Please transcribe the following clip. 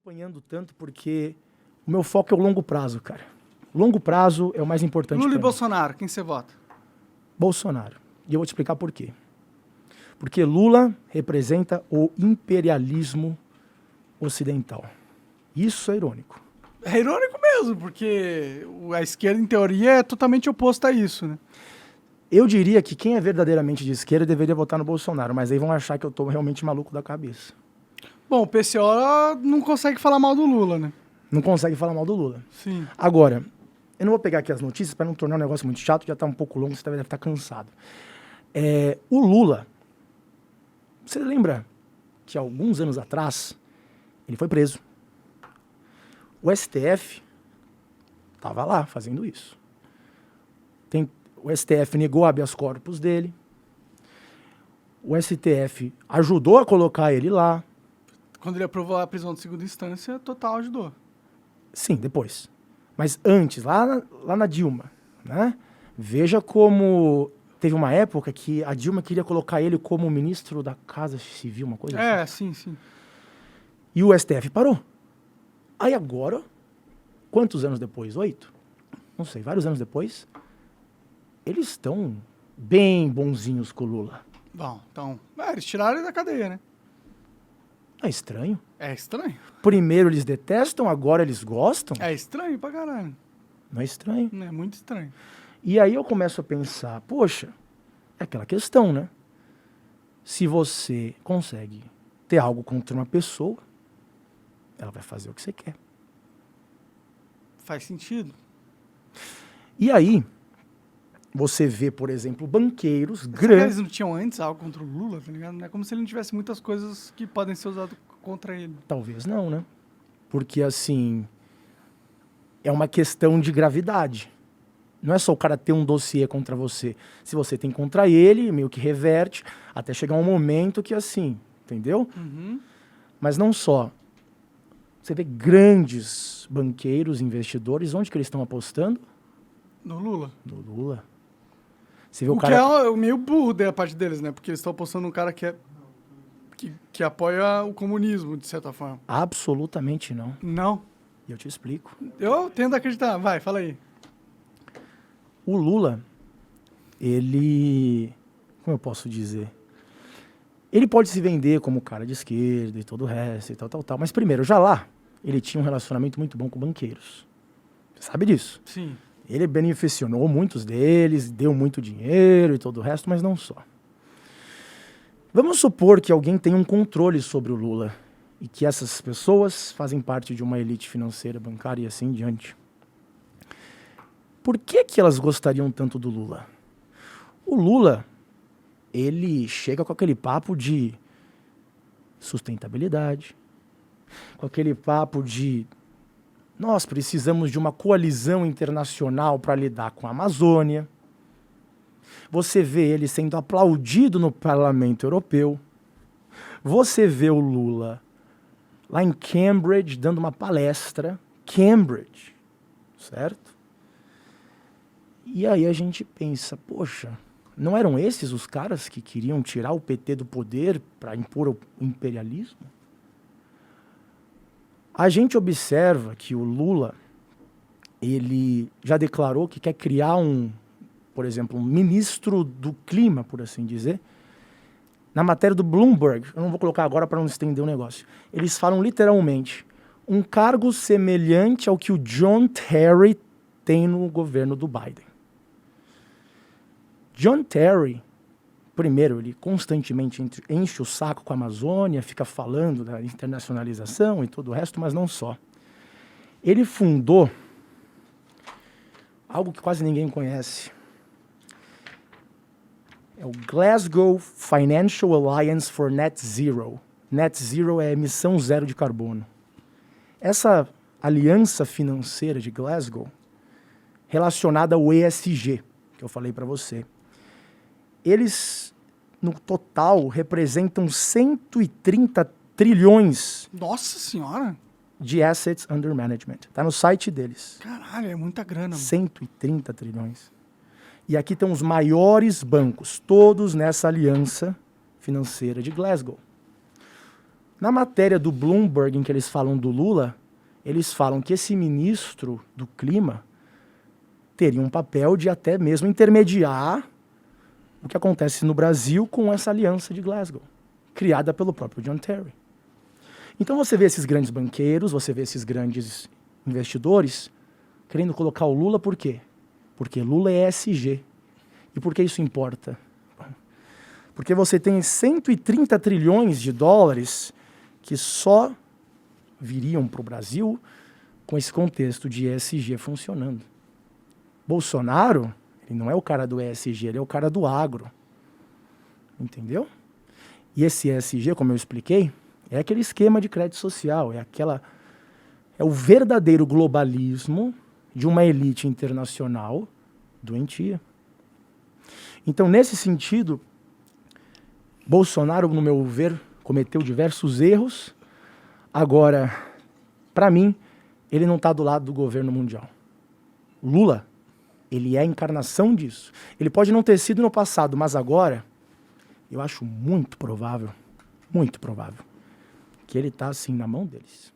acompanhando tanto porque o meu foco é o longo prazo, cara. Longo prazo é o mais importante. Lula e pra mim. Bolsonaro, quem você vota? Bolsonaro. E eu vou te explicar por quê. Porque Lula representa o imperialismo ocidental. Isso é irônico. É irônico mesmo, porque a esquerda, em teoria, é totalmente oposta a isso, né? Eu diria que quem é verdadeiramente de esquerda deveria votar no Bolsonaro, mas aí vão achar que eu tô realmente maluco da cabeça. Bom, o PCO não consegue falar mal do Lula, né? Não consegue falar mal do Lula. Sim. Agora, eu não vou pegar aqui as notícias para não tornar um negócio muito chato, já tá um pouco longo, você deve estar cansado. O Lula, você lembra que há alguns anos atrás ele foi preso? O STF estava lá fazendo isso. O STF negou habeas corpus dele. O STF ajudou a colocar ele lá. Quando ele aprovou a prisão de segunda instância, total ajudou. Sim, depois. Mas antes, lá na Dilma, né? Veja como teve uma época que a Dilma queria colocar ele como ministro da Casa Civil, uma coisa assim. Sim. E o STF parou. Aí agora, quantos anos depois? 8? Não sei, vários anos depois, eles estão bem bonzinhos com o Lula. Bom, então, eles tiraram ele da cadeia, né? É estranho. É estranho. Primeiro eles detestam, agora eles gostam. É estranho pra caralho. Não é estranho? É muito estranho. E aí eu começo a pensar, poxa, é aquela questão, né? Se você consegue ter algo contra uma pessoa, ela vai fazer o que você quer. Faz sentido. E aí, você vê, por exemplo, banqueiros Será que grandes... eles não tinham antes algo contra o Lula, tá ligado? Não é como se ele não tivesse muitas coisas que podem ser usadas contra ele. Talvez não, né? Porque, assim, é uma questão de gravidade. Não é só o cara ter um dossiê contra você. Se você tem contra ele, meio que reverte, até chegar um momento que, assim, entendeu? Uhum. Mas não só. Você vê grandes banqueiros, investidores, onde que eles estão apostando? No Lula. No Lula. Você vê o O cara... que é meio burro da parte deles, né? Porque eles estão apostando num cara que apoia o comunismo, de certa forma. Absolutamente não. Não. E eu te explico. Eu tendo a acreditar. Vai, fala aí. O Lula, ele... Como eu posso dizer? Ele pode se vender como cara de esquerda e todo o resto e tal. Mas primeiro, já lá, ele tinha um relacionamento muito bom com banqueiros. Você sabe disso? Sim. Ele beneficiou muitos deles, deu muito dinheiro e todo o resto, mas não só. Vamos supor que alguém tem um controle sobre o Lula e que essas pessoas fazem parte de uma elite financeira, bancária e assim em diante. Por que elas gostariam tanto do Lula? O Lula, ele chega com aquele papo de sustentabilidade, com aquele papo de nós precisamos de uma coalizão internacional para lidar com a Amazônia. Você vê ele sendo aplaudido no Parlamento Europeu. Você vê o Lula lá em Cambridge dando uma palestra. Cambridge, certo? E aí a gente pensa, poxa, não eram esses os caras que queriam tirar o PT do poder para impor o imperialismo? A gente observa que o Lula, ele já declarou que quer criar por exemplo, um ministro do clima, por assim dizer. Na matéria do Bloomberg, eu não vou colocar agora para não estender o negócio, eles falam literalmente um cargo semelhante ao que o John Terry tem no governo do Biden. John Terry, primeiro, ele constantemente enche o saco com a Amazônia, fica falando da internacionalização e todo o resto, mas não só. Ele fundou algo que quase ninguém conhece. É o Glasgow Financial Alliance for Net Zero. Net Zero é emissão zero de carbono. Essa aliança financeira de Glasgow, relacionada ao ESG, que eu falei para você, eles, no total, representam 130 trilhões Nossa senhora! de assets under management. Está no site deles. Caralho, é muita grana. Mano. 130 trilhões. E aqui estão os maiores bancos, todos nessa aliança financeira de Glasgow. Na matéria do Bloomberg, em que eles falam do Lula, eles falam que esse ministro do clima teria um papel de até mesmo intermediar o que acontece no Brasil com essa aliança de Glasgow, criada pelo próprio John Terry. Então você vê esses grandes banqueiros, você vê esses grandes investidores querendo colocar o Lula por quê? Porque Lula é ESG. E por que isso importa? Porque você tem 130 trilhões de dólares que só viriam para o Brasil com esse contexto de ESG funcionando. Bolsonaro, ele não é o cara do ESG, ele é o cara do agro. Entendeu? E esse ESG, como eu expliquei, é aquele esquema de crédito social, é o verdadeiro globalismo de uma elite internacional doentia. Então, nesse sentido, Bolsonaro, no meu ver, cometeu diversos erros. Agora, para mim, ele não está do lado do governo mundial. Lula, ele é a encarnação disso. Ele pode não ter sido no passado, mas agora, eu acho muito provável, que ele está assim na mão deles.